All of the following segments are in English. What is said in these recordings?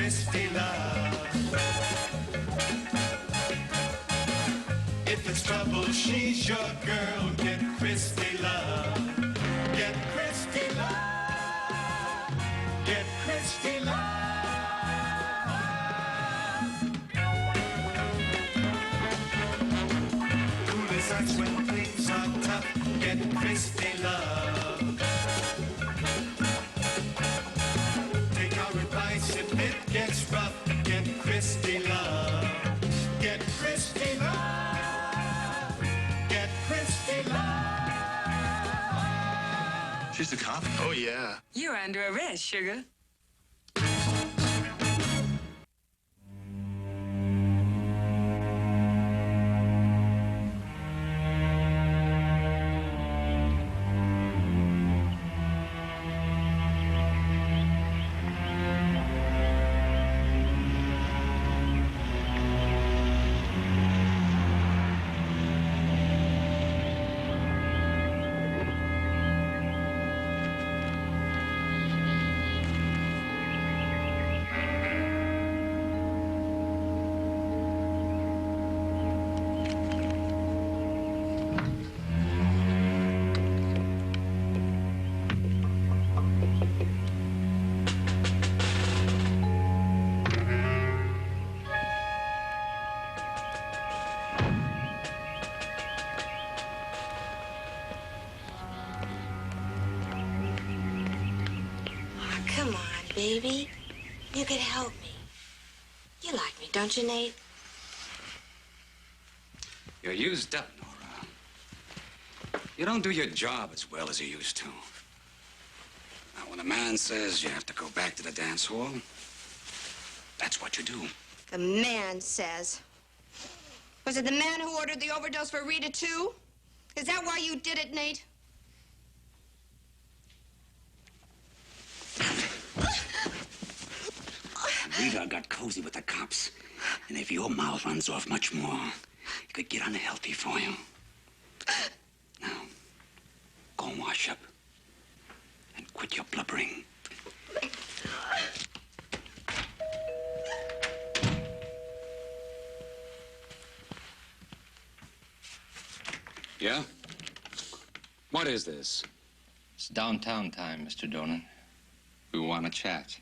Christie love. If it's trouble, she's your girl. Get Christie love. Get Christie love. Get Christie love. Coolest ice when things are tough. Get Christie love. Take our advice if it gets rough. Get Christie love. Get Christie love. Get Christie love. She's the cop? Oh, yeah. You're under arrest, sugar. Come on, baby. You could help me. You like me, don't you, Nate? You're used up, Nora. You don't do your job as well as you used to. Now, when a man says you have to go back to the dance hall, that's what you do. The man says. Was it the man who ordered the overdose for Rita, too? Is that why you did it, Nate? Rita got cozy with the cops. And if your mouth runs off much more, it could get unhealthy for you. Now, go and wash up. And quit your blubbering. Yeah? What is this? It's downtown time, Mr. Donan. We want to chat.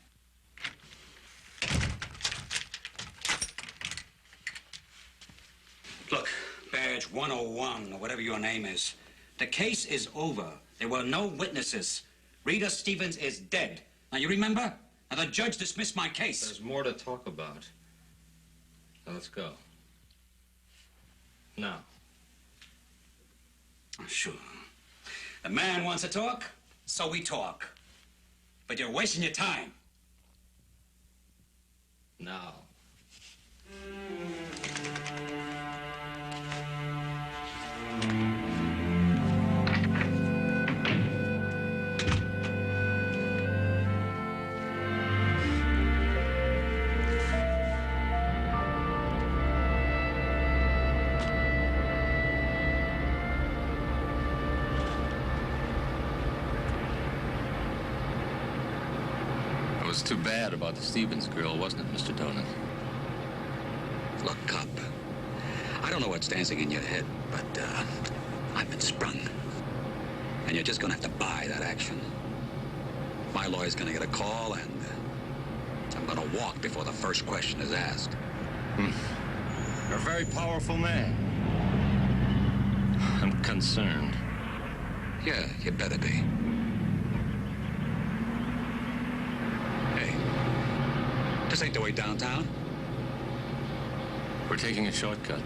Look, Badge 101, or whatever your name is. The case is over. There were no witnesses. Rita Stevens is dead. Now, you remember? Now, the judge dismissed my case. There's more to talk about. So let's go. Now. Oh, sure. The man wants to talk, so we talk. But you're wasting your time. Now. It was too bad about the Stevens girl, wasn't it, Mr. Donan? Look, cop, I don't know what's dancing in your head, but I've been sprung. And you're just gonna have to buy that action. My lawyer's gonna get a call, and I'm gonna walk before the first question is asked. You're a very powerful man. I'm concerned. Yeah, you better be. Hey, this ain't the way downtown. We're taking a shortcut.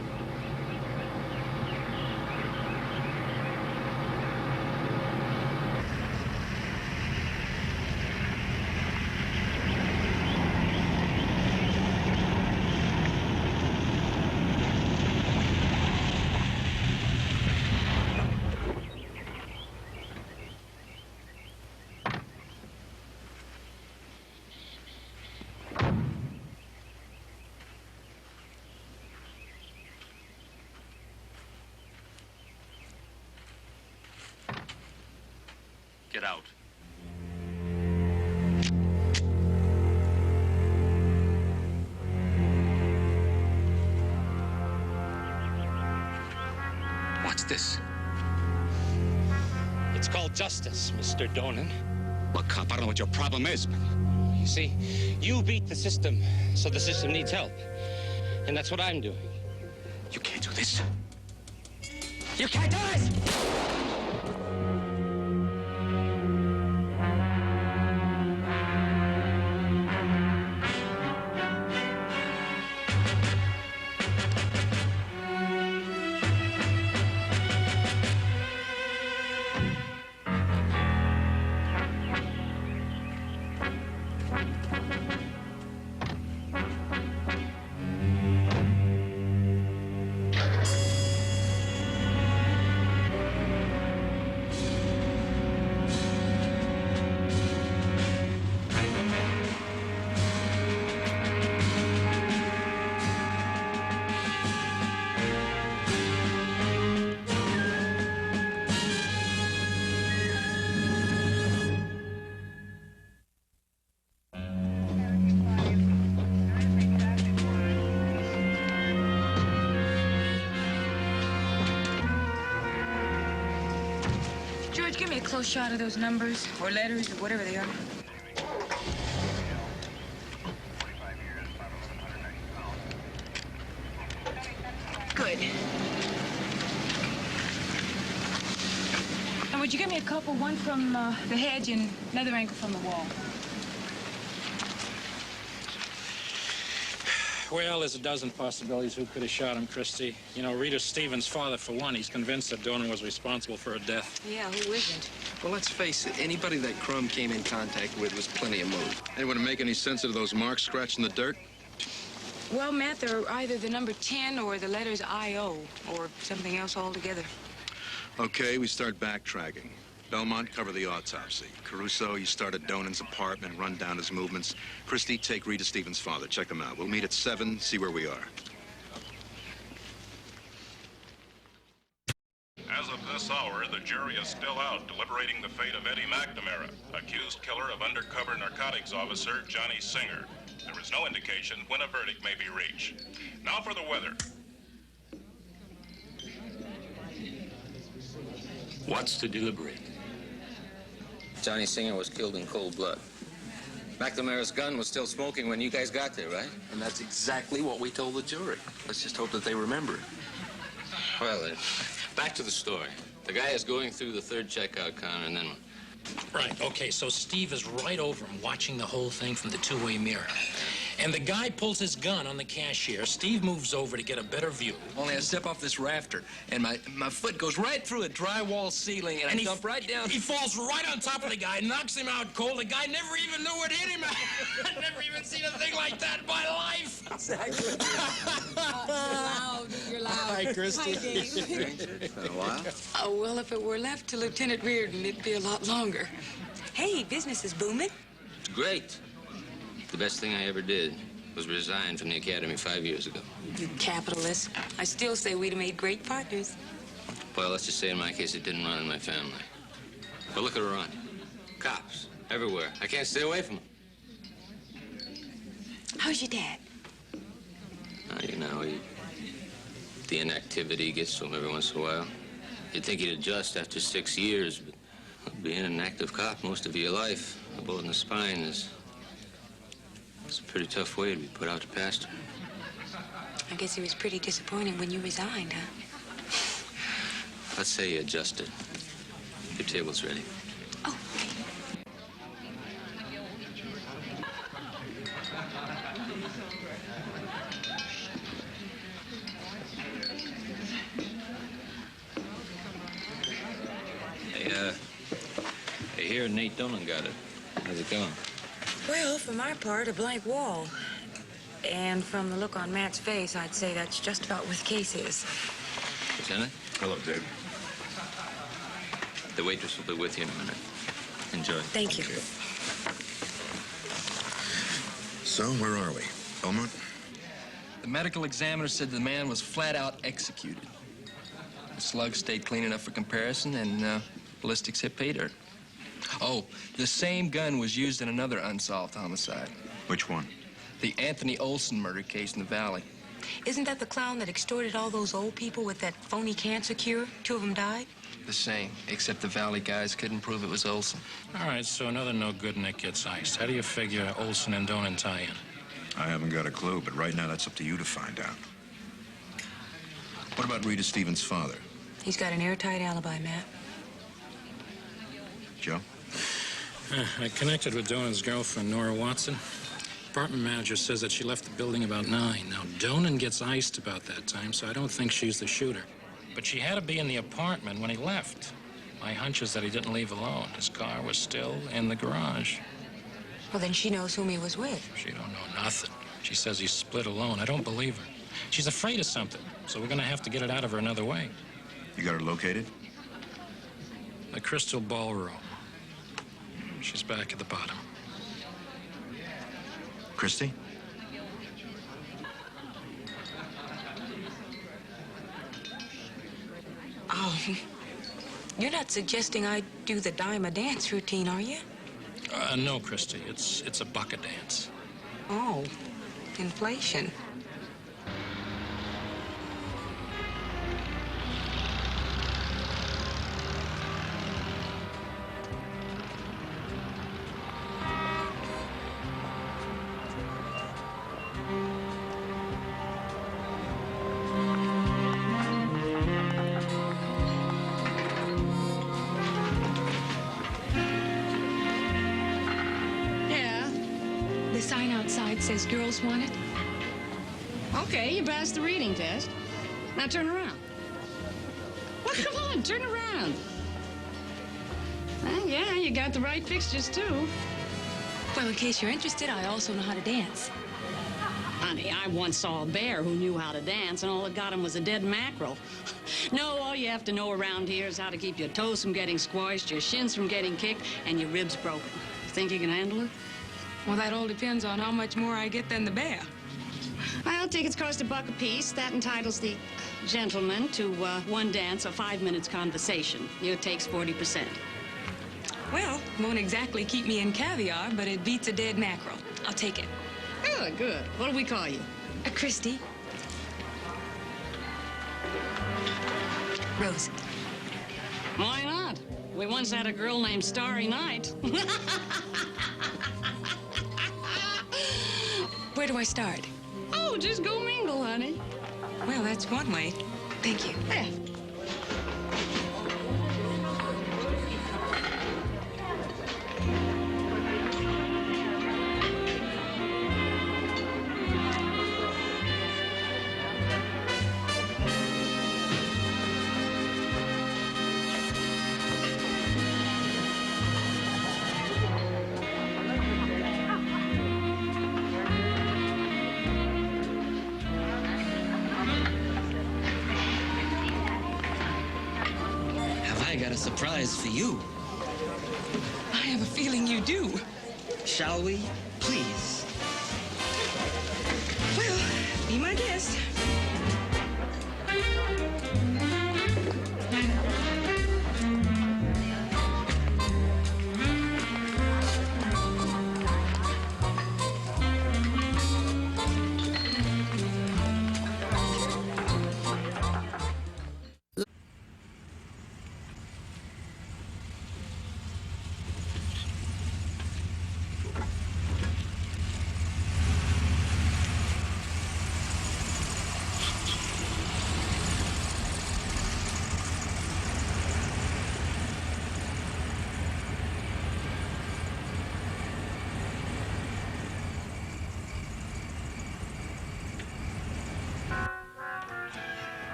justice. It's called justice, Mr. Donan. Look, cop, I don't know what your problem is, but... You see, you beat the system, so the system needs help. And that's what I'm doing. You can't do this. You can't do this! George, give me a close shot of those numbers, or letters, or whatever they are. Good. And would you give me a couple, one from the hedge and another angle from the wall? Well, there's a dozen possibilities who could have shot him, Christie. You know, Rita Stevens' father, for one, he's convinced that Donan was responsible for her death. Yeah, who isn't? Well, let's face it, anybody that Crumb came in contact with was plenty of motive. Anyone to make any sense of those marks scratched in the dirt? Well, Matt, they're either the number 10 or the letters I-O, or something else altogether. Okay, we start backtracking. Belmont, cover the autopsy. Caruso, you start at Donan's apartment, run down his movements. Christie, take Rita Stevens' father. Check them out. We'll meet at 7, see where we are. As of this hour, the jury is still out deliberating the fate of Eddie McNamara, accused killer of undercover narcotics officer Johnny Singer. There is no indication when a verdict may be reached. Now for the weather. What's to deliberate? Johnny Singer was killed in cold blood. McNamara's gun was still smoking when you guys got there, right? And that's exactly what we told the jury. Let's just hope that they remember it. Well, back to the story. The guy is going through the third checkout counter, and then... Right, okay, so Steve is right over him watching the whole thing from the two-way mirror. And the guy pulls his gun on the cashier. Steve moves over to get a better view. Only I step off this rafter, and my foot goes right through a drywall ceiling, and I jump right down. He falls right on top of the guy, knocks him out cold. The guy never even knew it hit him. I've never even seen a thing like that in my life. Exactly. You're loud. Hi, Christie. Hi, Dave. It's been a while. Oh, well, if it were left to Lieutenant Reardon, it'd be a lot longer. Hey, business is booming. Great. The best thing I ever did was resign from the academy 5 years ago. You capitalist. I still say we'd have made great partners. Well, let's just say in my case it didn't run in my family. But look around. Cops everywhere. I can't stay away from them. How's your dad? You know, the inactivity gets to him every once in a while. You'd think he'd adjust after 6 years, but being an active cop most of your life, a bullet in the spine it's a pretty tough way to be put out to pasture. I guess he was pretty disappointed when you resigned, huh? Let's say you adjusted. Your table's ready. Oh. Hey, here Nate Dolan got it. How's it going? Well, for my part, a blank wall. And from the look on Matt's face, I'd say that's just about what the case is. Lieutenant? Hello, Dave. The waitress will be with you in a minute. Enjoy. Thank you. So, where are we? Belmont? The medical examiner said the man was flat out executed. The slugs stayed clean enough for comparison, and ballistics hit pay dirt. Oh, the same gun was used in another unsolved homicide. Which one? The Anthony Olson murder case in the Valley. Isn't that the clown that extorted all those old people with that phony cancer cure? 2 of them died? The same, except the Valley guys couldn't prove it was Olson. All right, so another no good Nick gets iced. How do you figure Olson and Donan tie in? I haven't got a clue, but right now that's up to you to find out. What about Rita Stevens' father? He's got an airtight alibi, Matt. Joe? I connected with Donan's girlfriend, Nora Watson. Apartment manager says that she left the building about 9. Now, Donan gets iced about that time, so I don't think she's the shooter. But she had to be in the apartment when he left. My hunch is that he didn't leave alone. His car was still in the garage. Well, then she knows whom he was with. She don't know nothing. She says he's split alone. I don't believe her. She's afraid of something, so we're gonna have to get it out of her another way. You got her located? The Crystal Ballroom. She's back at the bottom. Christie? Oh, you're not suggesting I do the dime-a dance routine, are you? No, Christie. It's a bucket dance. Oh, inflation. The sign outside says girls wanted. Okay, you passed the reading test. Now turn around. Well, come on, turn around. Yeah, you got the right fixtures, too. Well, in case you're interested, I also know how to dance. Honey, I once saw a bear who knew how to dance, and all it got him was a dead mackerel. No, all you have to know around here is how to keep your toes from getting squashed, your shins from getting kicked, and your ribs broken. Think you can handle it? Well, that all depends on how much more I get than the bear. Well, tickets cost $1 apiece. That entitles the gentleman to one dance, a 5 minutes conversation. It takes 40%. Well, won't exactly keep me in caviar, but it beats a dead mackerel. I'll take it. Oh, good. What do we call you? Christie. Rose. Why not? We once had a girl named Starry Night. Where do I start? Oh, just go mingle, honey. Well, that's one way. Thank you. Yeah. I got a surprise for you. I have a feeling you do. Shall we? Please. Well, be my guest.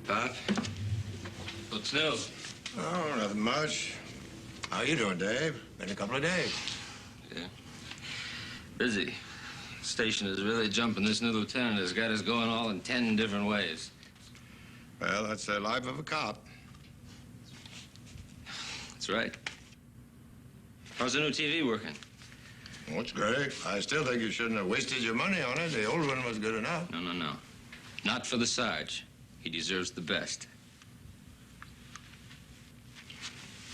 Pop? What's new? Oh, nothing much. How you doing, Dave? Been a couple of days. Yeah. Busy. Station is really jumping. This new lieutenant has got us going all in 10 different ways. Well, that's the life of a cop. That's right. How's the new TV working? Well, it's great. I still think you shouldn't have wasted your money on it. The old one was good enough. No, no, no. Not for the Sarge. He deserves the best.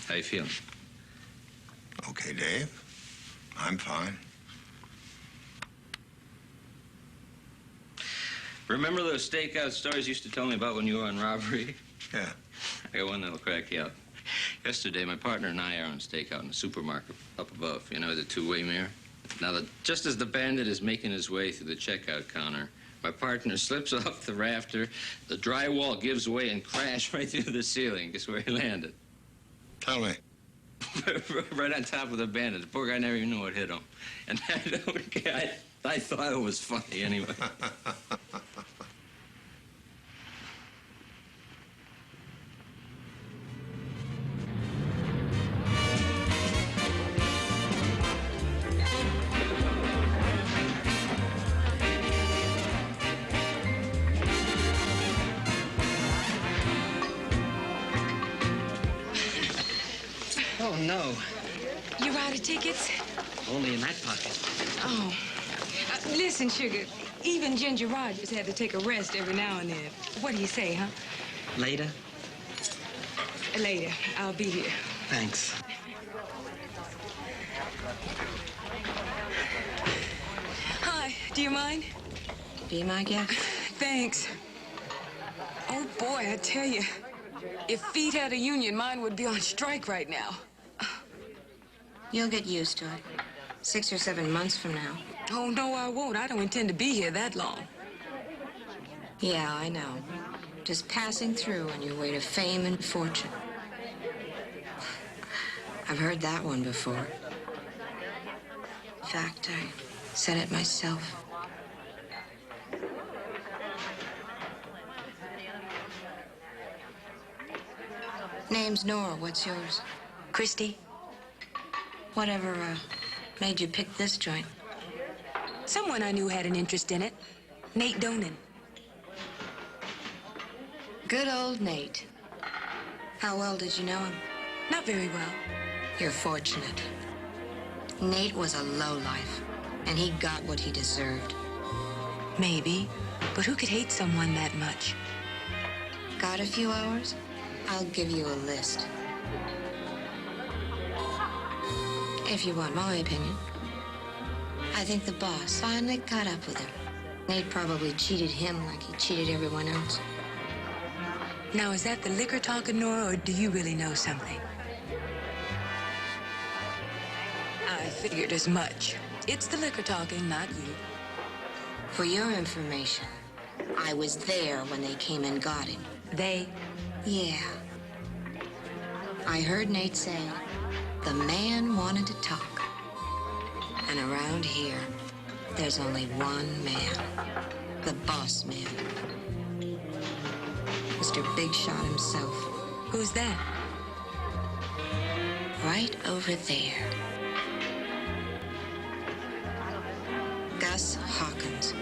How you feeling? Okay, Dave. I'm fine. Remember those stakeout stories you used to tell me about when you were on robbery? Yeah. I got one that'll crack you up. Yesterday, my partner and I are on stakeout in the supermarket up above. You know, the two-way mirror? Now, just as the bandit is making his way through the checkout counter, my partner slips off the rafter, the drywall gives way and crashed right through the ceiling. Guess where he landed? Tell me. Right on top of the bandit. The poor guy never even knew what hit him. And I thought it was funny anyway. Oh, no. You out of tickets? Only in that pocket. Oh. Listen, Sugar, even Ginger Rogers had to take a rest every now and then. What do you say, huh? Later? Later. I'll be here. Thanks. Hi, do you mind? Be my guest. Thanks. Oh, boy, I tell you, if feet had a union, mine would be on strike right now. You'll get used to it. 6 or 7 months from now. Oh, no, I won't. I don't intend to be here that long. Yeah, I know. Just passing through on your way to fame and fortune. I've heard that one before. In fact, I said it myself. Name's Nora. What's yours? Christie. Whatever made you pick this joint? Someone I knew had an interest in it. Nate Donan. Good old Nate. How well did you know him? Not very well. You're fortunate. Nate was a lowlife, and he got what he deserved. Maybe, but who could hate someone that much? Got a few hours? I'll give you a list. If you want my opinion. I think the boss finally caught up with him. Nate probably cheated him like he cheated everyone else. Now, is that the liquor talking, Nora, or do you really know something? I figured as much. It's the liquor talking, not you. For your information, I was there when they came and got him. They? Yeah. I heard Nate say, the man wanted to talk. And around here, there's only one man. The boss man. Mr. Big Shot himself. Who's that? Right over there. Gus Hawkins.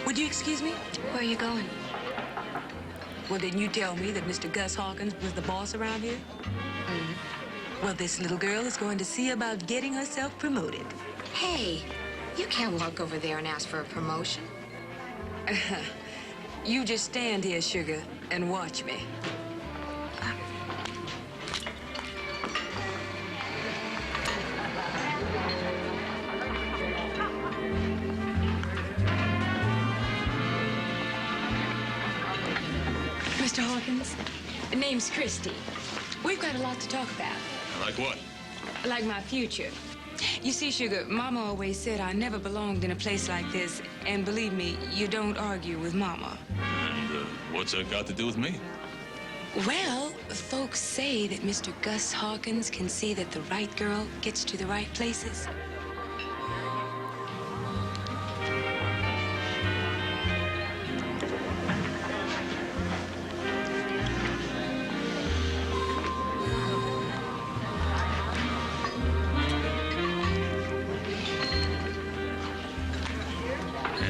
Would you excuse me? Where are you going? Well, didn't you tell me that Mr. Gus Hawkins was the boss around here? Mm-hmm. Well, this little girl is going to see about getting herself promoted. Hey, you can't walk over there and ask for a promotion. You just stand here, Sugar, and watch me. Mr. Hawkins, the name's Christie. We've got a lot to talk about. Like what? Like my future. You see, Sugar, Mama always said I never belonged in a place like this. And believe me, you don't argue with Mama. And what's that got to do with me? Well, folks say that Mr. Gus Hawkins can see that the right girl gets to the right places.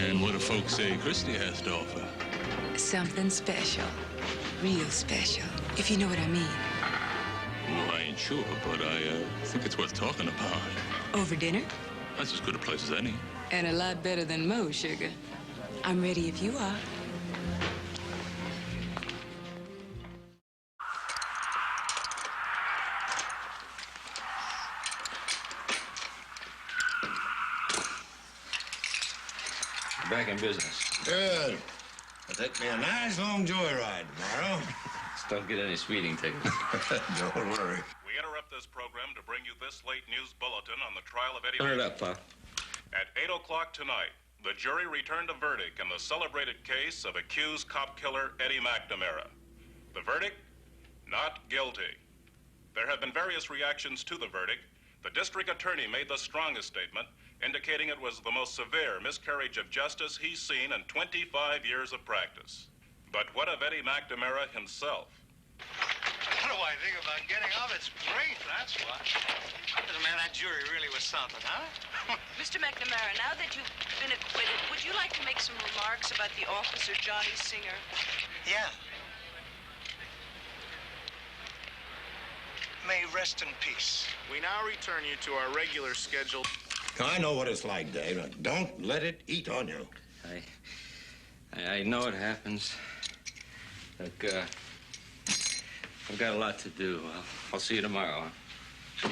And what do folks say Christie has to offer? Something special. Real special, if you know what I mean. Well, I ain't sure, but I think it's worth talking about. Over dinner? That's as good a place as any. And a lot better than most, Sugar. I'm ready if you are. back in business. Good. I'll take me a nice long joyride tomorrow. Just don't get any speeding tickets. Don't worry. We interrupt this program to bring you this late news bulletin on the trial of Eddie. Turn it up, Pop. At 8 o'clock tonight, the jury returned a verdict in the celebrated case of accused cop killer Eddie McNamara. The verdict? Not guilty. There have been various reactions to the verdict. The district attorney made the strongest statement, indicating it was the most severe miscarriage of justice he's seen in 25 years of practice. But what of Eddie McNamara himself? What do I think about getting off? It's great, that's what. Man, that jury really was something, huh? Mr. McNamara, now that you've been acquitted, would you like to make some remarks about the officer, Johnny Singer? Yeah. May he rest in peace. We now return you to our regular schedule. I know what it's like, Dave. Don't let it eat on you. I know it happens. Look, I've got a lot to do. I'll see you tomorrow. Huh?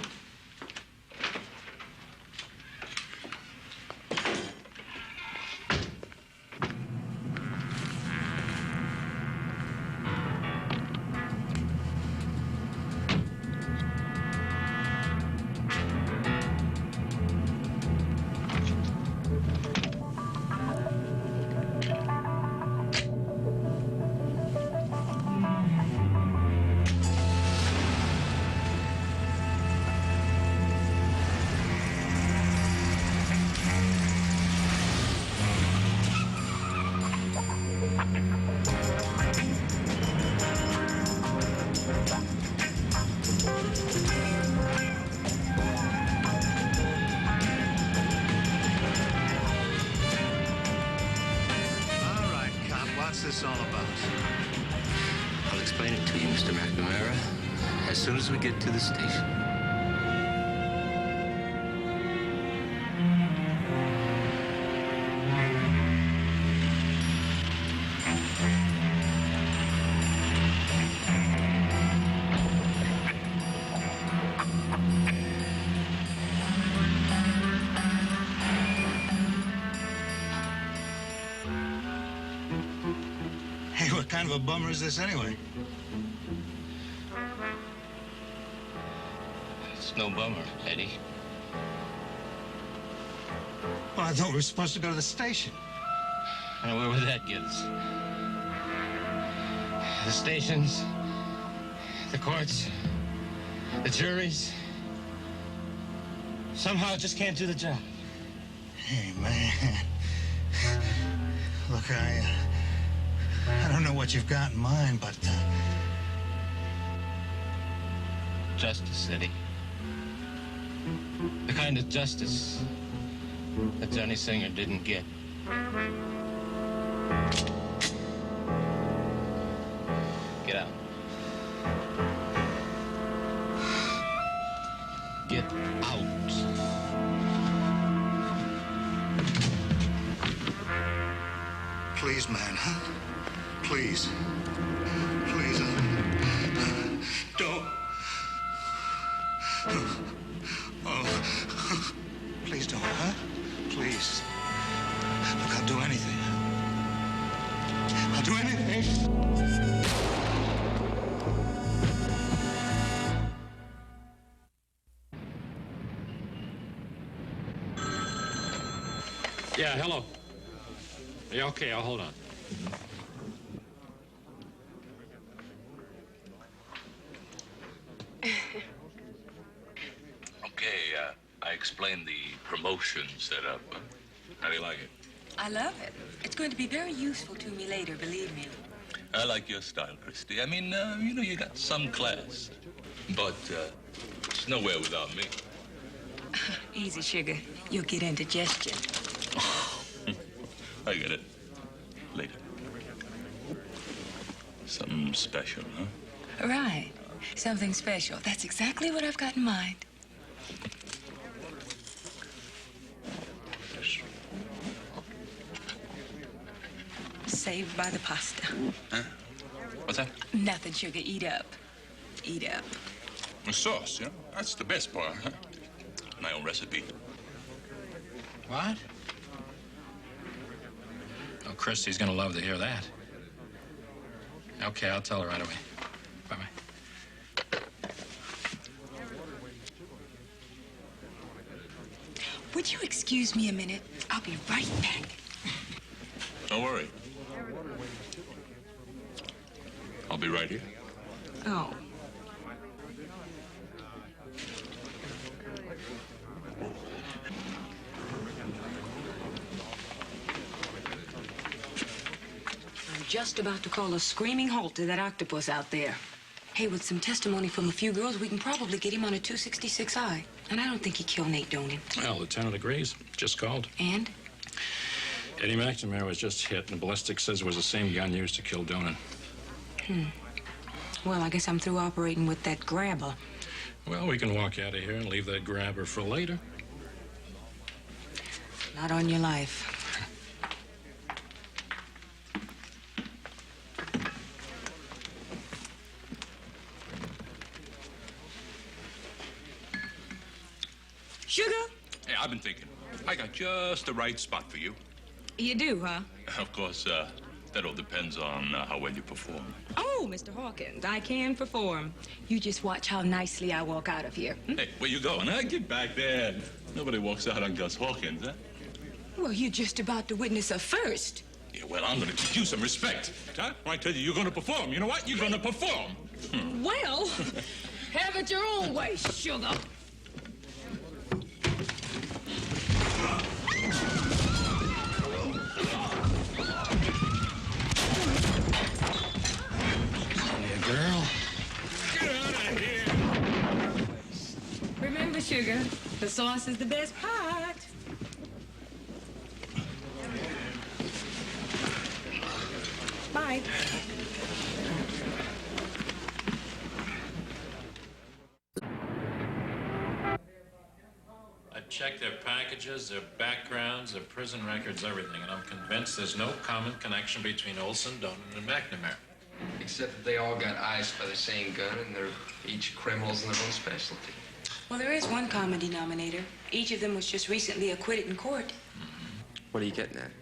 I'll explain it to you, Mr. McNamara, as soon as we get to the station. Hey, what kind of a bummer is this anyway? It's no bummer, Eddie. Well, I thought we were supposed to go to the station. And where would that get us? The stations, the courts, the juries. Somehow it just can't do the job. Hey, man. Look, I don't know what you've got in mind, but... Justice, Eddie. The kind of justice that Johnny Singer didn't get. Get out. Get out. Please, man, huh? Please. Please, don't. Oh. Please don't, huh? Please. Look, I'll do anything. I'll do anything. Yeah, hello. Yeah, okay, I'll hold on. Okay, I explained the promotion setup. How do you like it? I love it. It's going to be very useful to me later, believe me. I like your style, Christie. I mean, you know, you got some class. But it's nowhere without me. Easy, sugar. You'll get indigestion. I get it. Later. Something special, huh? Right. Something special. That's exactly what I've got in mind. Saved by the pasta. Huh? What's that? Nothing, sugar. Eat up. Eat up. The sauce, you know? That's the best part, huh? My own recipe. What? Well, Christie's gonna love to hear that. Okay, I'll tell her right away. Bye-bye. Would you excuse me a minute? I'll be right back. Don't worry. I'll be right here. Oh. I'm just about to call a screaming halt to that octopus out there. Hey, with some testimony from a few girls, we can probably get him on a 266I. And I don't think he killed Nate Donan. Well, Lieutenant agrees. Just called. And? Eddie McNamara was just hit, and the ballistic says it was the same gun used to kill Donan. Well, I guess I'm through operating with that grabber. Well, we can walk out of here and leave that grabber for later. Not on your life. Sugar? Hey, I've been thinking. I got just the right spot for you. You do, huh? Of course, that all depends on how well you perform. Oh, Mr. Hawkins, I can perform. You just watch how nicely I walk out of here. Hey, where you going? Get back there. Nobody walks out on Gus Hawkins, huh? Well, you're just about to witness a first. Yeah, well, I'm going to teach you some respect. Huh? I tell you, you're going to perform. You know what? You're going to perform. Well, have it your own way, sugar. Girl. Get out of here. Remember, sugar, the sauce is the best part. Bye. I checked their packages, their backgrounds, their prison records, everything, and I'm convinced there's no common connection between Olson, Donan, and McNamara. Except that they all got iced by the same gun, and they're each criminals in their own specialty. Well, there is one common denominator. Each of them was just recently acquitted in court. What are you getting at?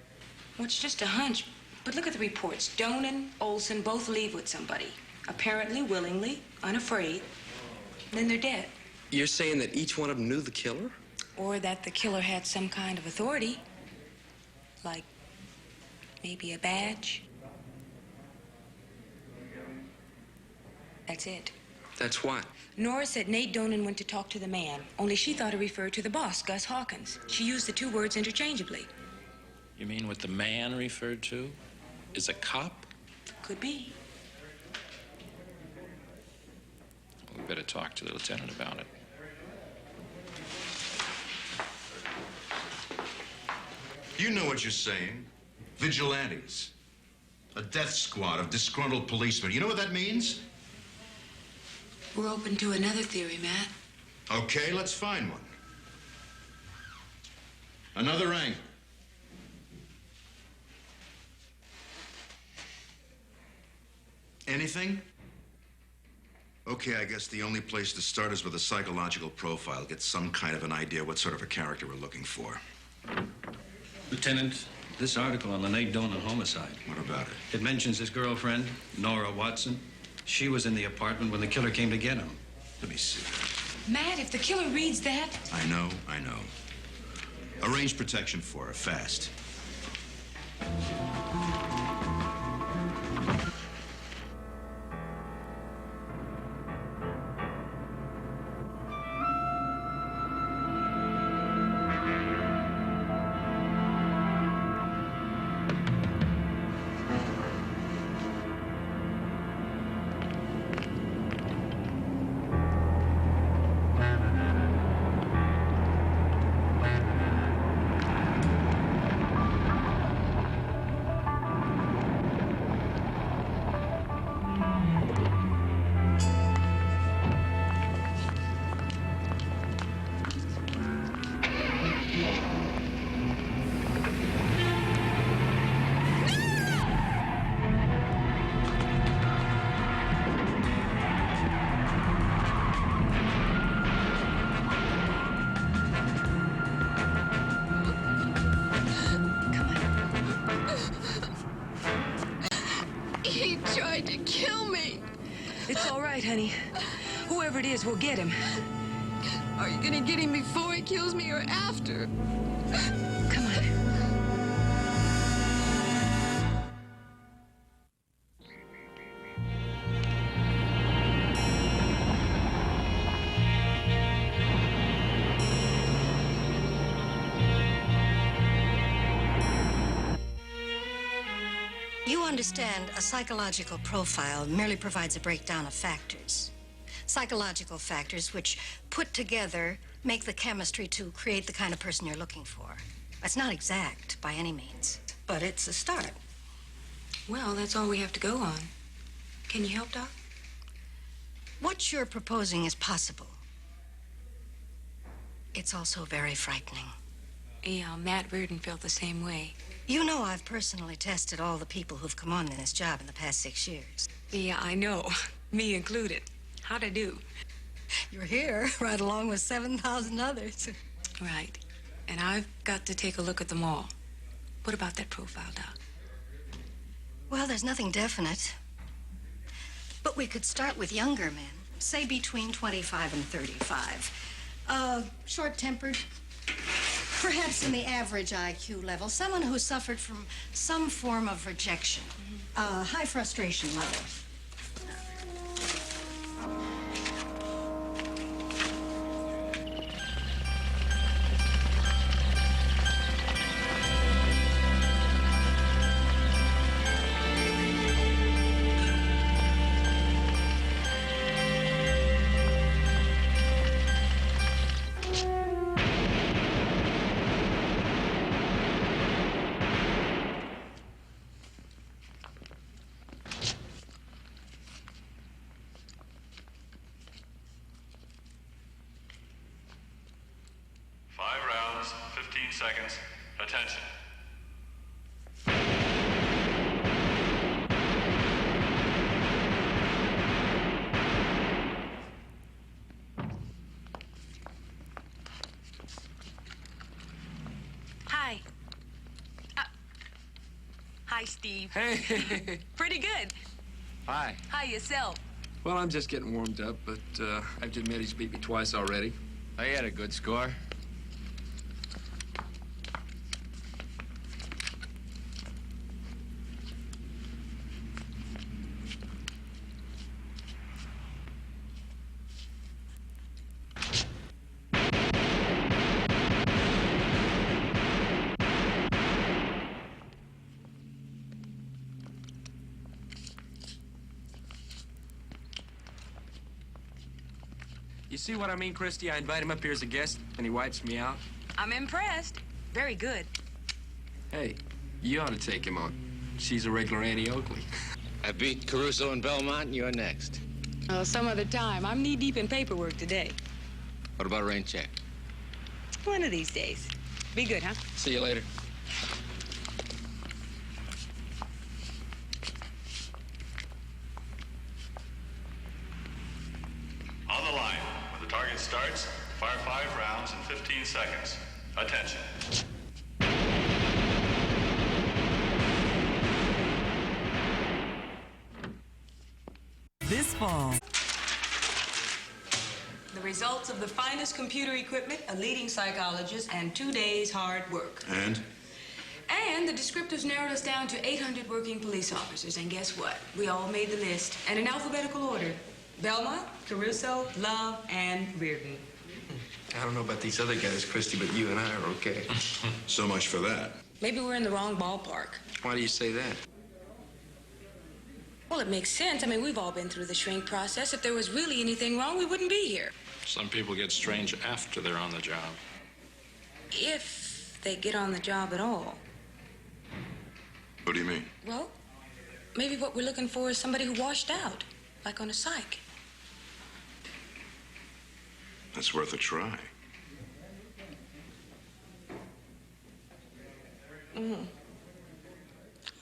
Well, it's just a hunch. But look at the reports. Donan, Olson both leave with somebody. Apparently, willingly, unafraid. Then they're dead. You're saying that each one of them knew the killer? Or that the killer had some kind of authority. Like maybe a badge. That's it. That's what? Nora said Nate Donan went to talk to the man, only she thought it referred to the boss, Gus Hawkins. She used the two words interchangeably. You mean what the man referred to is a cop? Could be. We better talk to the lieutenant about it. You know what you're saying. Vigilantes. A death squad of disgruntled policemen. You know what that means? We're open to another theory, Matt. Okay, let's find one. Another angle. Anything? Okay, I guess the only place to start is with a psychological profile. Get some kind of an idea what sort of a character we're looking for. Lieutenant, this article on the Nate Donan homicide. What about it? It mentions his girlfriend, Nora Watson. She was in the apartment when the killer came to get him. Let me see. Matt, if the killer reads that... I know. Arrange protection for her, fast. me. It's all right, honey. Whoever it is, we'll get him. Are you gonna get him before he kills me or after? Come on. You understand, a psychological profile merely provides a breakdown of factors. Psychological factors which, put together, make the chemistry to create the kind of person you're looking for. It's not exact by any means, but it's a start. Well, that's all we have to go on. Can you help, Doc? What you're proposing is possible. It's also very frightening. Yeah, Matt Reardon felt the same way. You know I've personally tested all the people who've come on in this job in the past 6 years. Yeah, I know. Me included. How'd I do? You're here, right along with 7,000 others. Right. And I've got to take a look at them all. What about that profile, Doc? Well, there's nothing definite. But we could start with younger men, say between 25 and 35. Short-tempered, perhaps in the average IQ level, someone who suffered from some form of rejection, high frustration level. Seconds. Attention. Hi. Hi, Steve. Hey. Pretty good. Hi. Hi, yourself. Well, I'm just getting warmed up, but I have to admit he's beat me twice already. I had a good score. You see what I mean, Christie? I invite him up here as a guest, and he wipes me out. I'm impressed. Very good. Hey, you ought to take him on. She's a regular Annie Oakley. I beat Caruso and Belmont, and you're next. Oh, some other time. I'm knee-deep in paperwork today. What about a rain check? One of these days. Be good, huh? See you later. On the line. When the target starts, fire 5 rounds in 15 seconds. Attention. This fall. The results of the finest computer equipment, a leading psychologist, and 2 days' hard work. And the descriptors narrowed us down to 800 working police officers. And guess what? We all made the list, and in alphabetical order. Belmont, Caruso, Love, and Reardon. I don't know about these other guys, Christie, but you and I are okay. So much for that. Maybe we're in the wrong ballpark. Why do you say that? Well, it makes sense. I mean, we've all been through the shrink process. If there was really anything wrong, we wouldn't be here. Some people get strange after they're on the job. If they get on the job at all. What do you mean? Well, maybe what we're looking for is somebody who washed out, like on a psych. That's worth a try.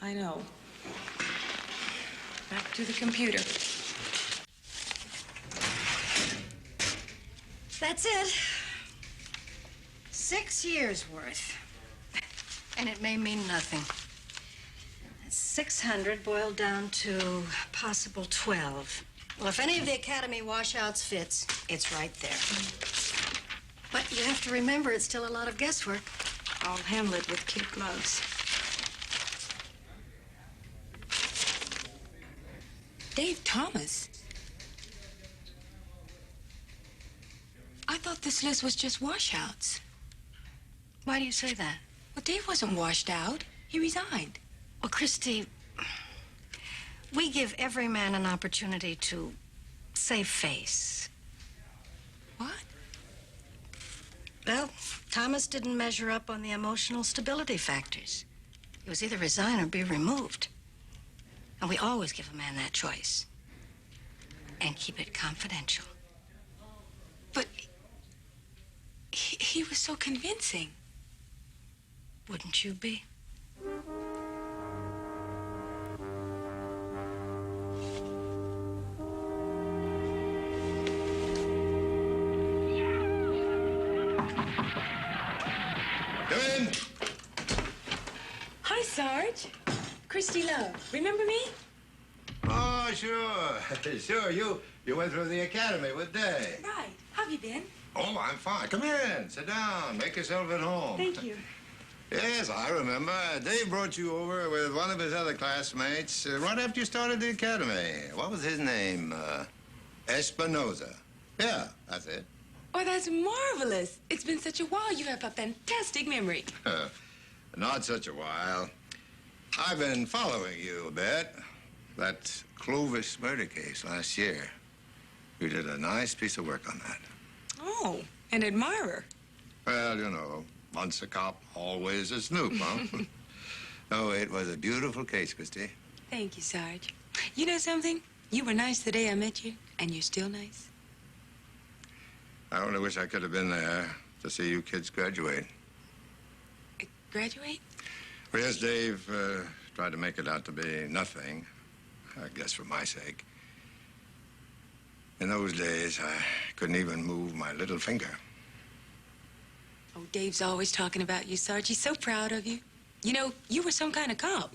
I know. Back to the computer. That's it. 6 years worth. And it may mean nothing. Let's 600 boiled down to possible 12. Well, if any of the Academy washouts fits, it's right there. But you have to remember, it's still a lot of guesswork. I'll handle it with kid gloves. Dave Thomas? I thought this list was just washouts. Why do you say that? Well, Dave wasn't washed out. He resigned. Well, Christie, we give every man an opportunity to save face. What? Well, Thomas didn't measure up on the emotional stability factors. He was either resign or be removed. And we always give a man that choice. And keep it confidential. But he was so convincing. Wouldn't you be? Come in. Hi, Sarge. Christie Love. Remember me? Oh, sure. Sure, you went through the academy with Dave. Right. How have you been? Oh, I'm fine. Come in. Sit down. Make yourself at home. Thank you. Yes, I remember. Dave brought you over with one of his other classmates right after you started the academy. What was his name? Espinoza. Yeah, that's it. Oh, that's marvelous. It's been such a while. You have a fantastic memory. Not such a while. I've been following you a bit. That Clovis murder case last year. You did a nice piece of work on that. Oh, an admirer. Well, you know, once a cop, always a snoop, huh? Oh, it was a beautiful case, Christie. Thank you, Sarge. You know something? You were nice the day I met you, and you're still nice. I only wish I could have been there to see you kids graduate. Graduate? Well, yes, Dave tried to make it out to be nothing, I guess for my sake. In those days, I couldn't even move my little finger. Oh, Dave's always talking about you, Sarge. He's so proud of you. You know, you were some kind of cop.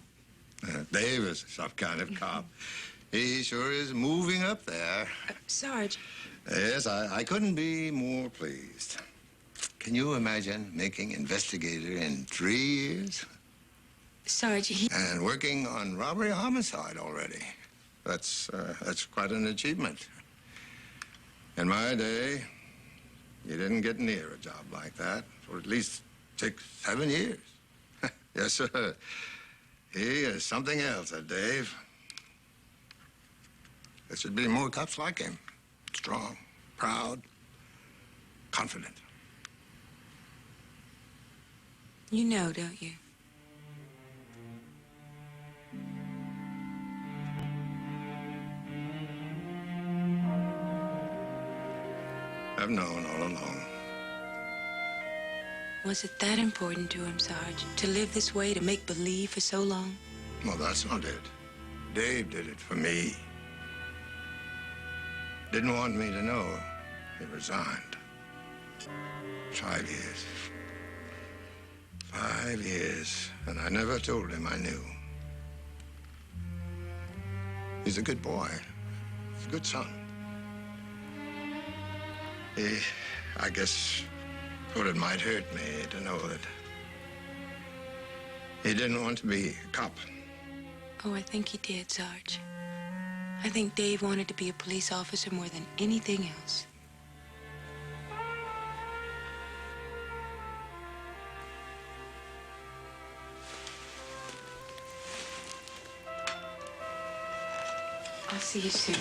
Dave is some kind of cop. He sure is moving up there. Sarge. Yes, I couldn't be more pleased. Can you imagine making investigator in 3 years? Sarge, And working on robbery homicide already. That's quite an achievement. In my day, you didn't get near a job like that for at least 6, 7 years. Yes, sir. He is something else, that Dave. There should be more cops like him. Strong, proud, confident. You know, don't you? I've known all along. Was it that important to him, Sarge, to live this way, to make believe for so long? Well, that's not it. Dave did it for me. Didn't want me to know he resigned. 5 years. 5 years, and I never told him I knew. He's a good boy. He's a good son. I guess thought it might hurt me to know that he didn't want to be a cop. Oh, I think he did, Sarge. I think Dave wanted to be a police officer more than anything else. I'll see you soon.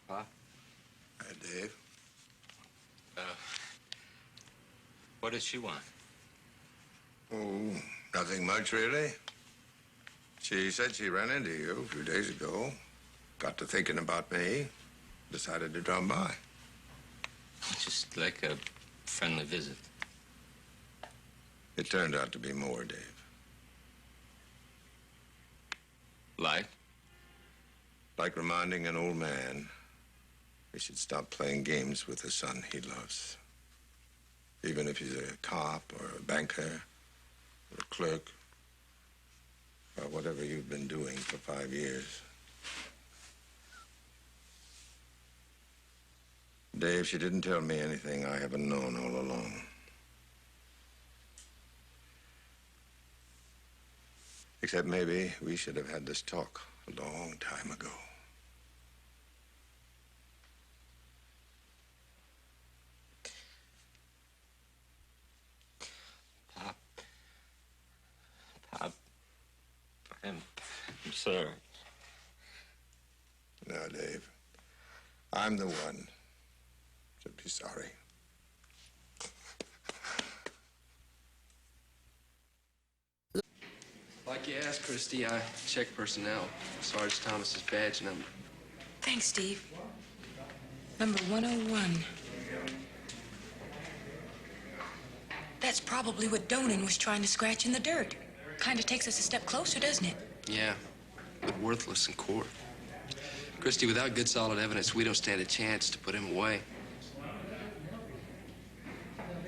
Pop? Hi, Dave. What does she want? Oh, nothing much, really. She said she ran into you a few days ago, got to thinking about me, decided to drop by. Just like a friendly visit. It turned out to be more, Dave. Like? Like reminding an old man he should stop playing games with the son he loves. Even if he's a cop or a banker or a clerk or whatever you've been doing for 5 years. Dave, she didn't tell me anything I haven't known all along. Except maybe we should have had this talk a long time ago. Pop, I'm sorry. No, Dave. I'm the one should be sorry. Like you asked, Christie, I checked personnel. Sarge Thomas's badge number. Thanks, Steve. Number 101. That's probably what Donan was trying to scratch in the dirt. Kind of takes us a step closer, doesn't it? Yeah, but worthless in court. Christie, without good, solid evidence, we don't stand a chance to put him away.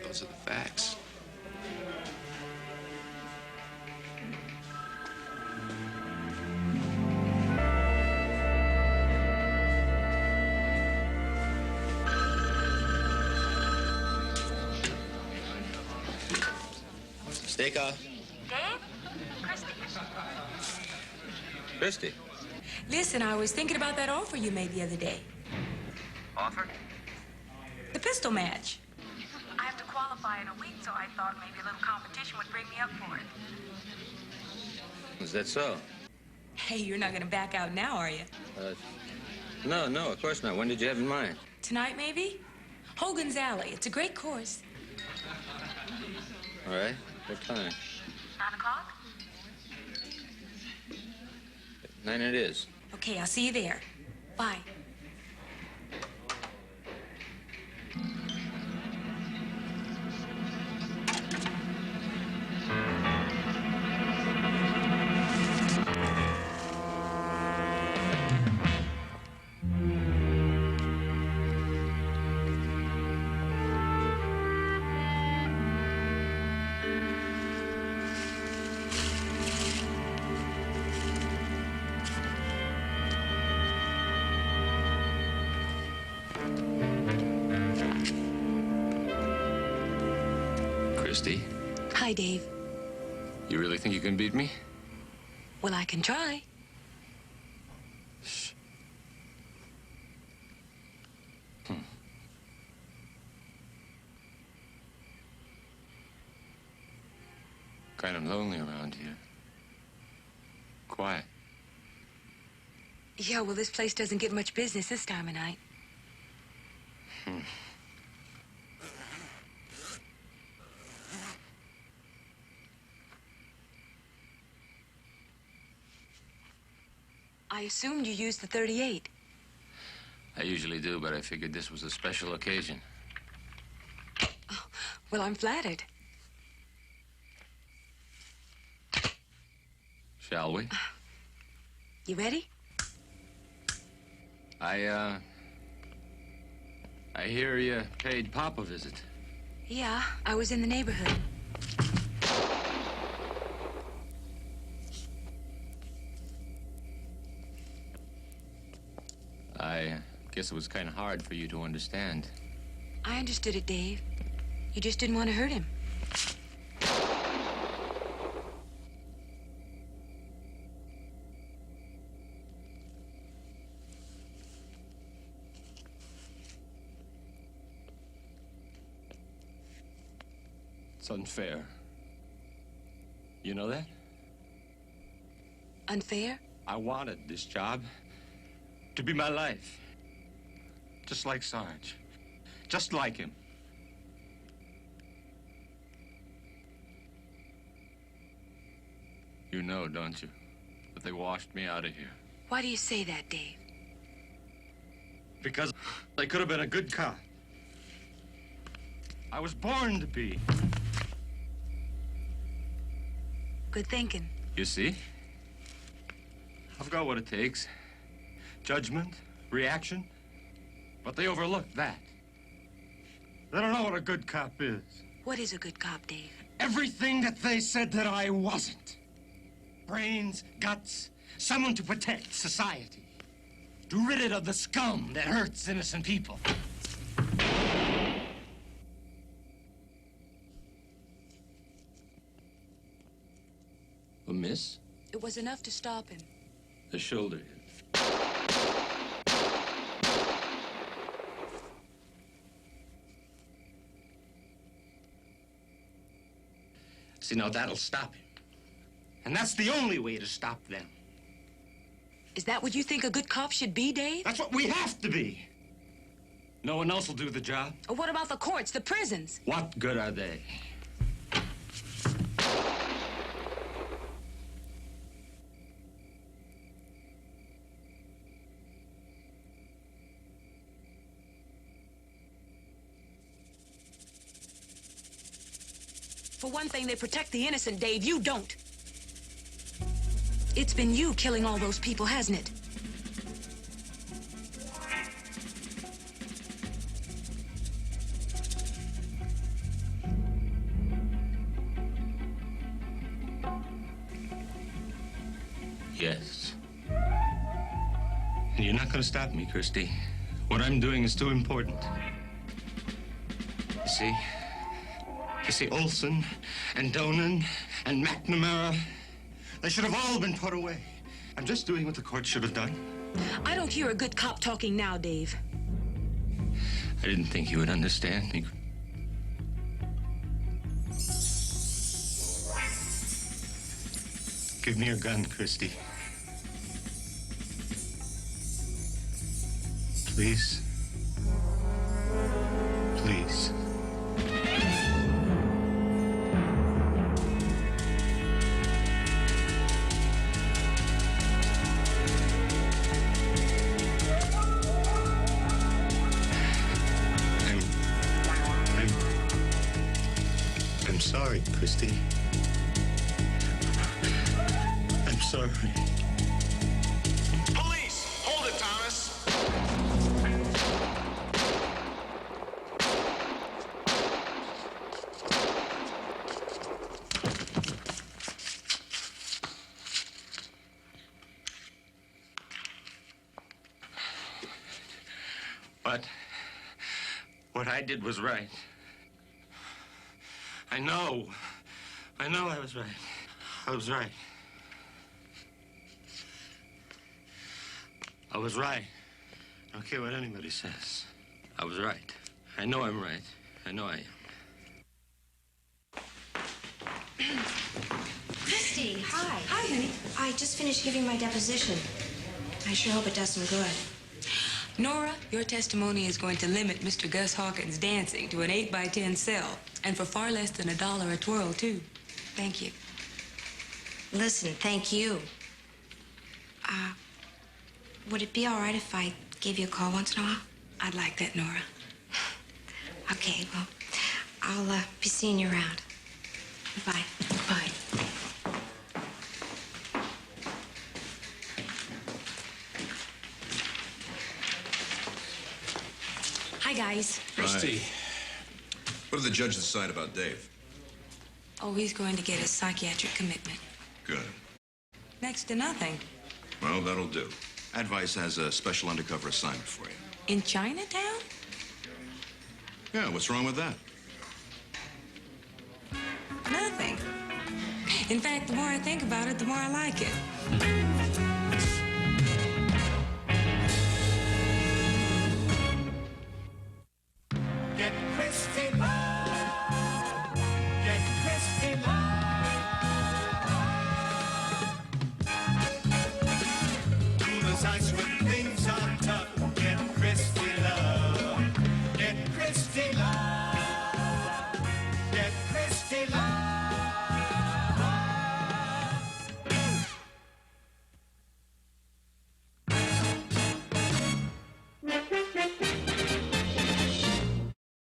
Those are the facts. Steakoff? Dave? Christie. Christie? Listen, I was thinking about that offer you made the other day. Offer? The pistol match. I have to qualify in a week, so I thought maybe a little competition would bring me up for it. Is that so? Hey, you're not going to back out now, are you? No, of course not. When did you have in mind? Tonight, maybe? Hogan's Alley. It's a great course. All right. What time? 9 o'clock? 9 it is. Okay, I'll see you there. Bye. Christie, Hi, Dave. you really think you can beat me? Well, I can try. Kind of lonely around here. Quiet. Yeah, well, this place doesn't get much business this time of night. I assumed you used the 38. I usually do, but I figured this was a special occasion. Oh, well, I'm flattered. Shall we? You ready? I hear you paid Pop a visit. Yeah, I was in the neighborhood. I guess it was kind of hard for you to understand. I understood it, Dave. You just didn't want to hurt him. It's unfair. You know that? Unfair? I wanted this job to be my life. Just like Sarge. Just like him. You know, don't you? That they washed me out of here. Why do you say that, Dave? Because I could have been a good cop. I was born to be. Good thinking. You see? I've got what it takes. Judgment, reaction. But they overlook that. They don't know what a good cop is. What is a good cop, Dave? Everything that they said that I wasn't. Brains, guts, someone to protect society. To rid it of the scum that hurts innocent people. A miss? It was enough to stop him. The shoulder hit. See, now that'll stop him. And that's the only way to stop them. Is that what you think a good cop should be, Dave? That's what we have to be. No one else will do the job. Or what about the courts, the prisons? What good are they? For one thing, they protect the innocent, Dave. You don't. It's been you killing all those people, hasn't it? Yes. And you're not going to stop me, Christie. What I'm doing is too important. You see, Olson and Donan and McNamara, they should have all been put away. I'm just doing what the court should have done. I don't hear a good cop talking now, Dave. I didn't think you would understand me. Give me your gun, Christie. Please. Please. I'm sorry, Christie. I'm sorry. Police! Hold it, Thomas! What I did was right. I know I was right. I was right. I was right. I don't care what anybody says. I was right. I know I'm right. I know I am. Christie, hi. Hi, honey. I just finished giving my deposition. I sure hope it does some good. Nora, your testimony is going to limit Mr. Gus Hawkins' dancing to an 8x10 cell, and for far less than $1 a twirl, too. Thank you. Listen, thank you. Would it be all right if I gave you a call once in a while? I'd like that, Nora. Okay, well, I'll be seeing you around. Bye. Bye. Hi, guys. Christie. What did the judge decide about Dave? Oh, he's going to get a psychiatric commitment. Good. Next to nothing. Well, that'll do. Advice has a special undercover assignment for you. In Chinatown? Yeah, what's wrong with that? Nothing. In fact, the more I think about it, the more I like it.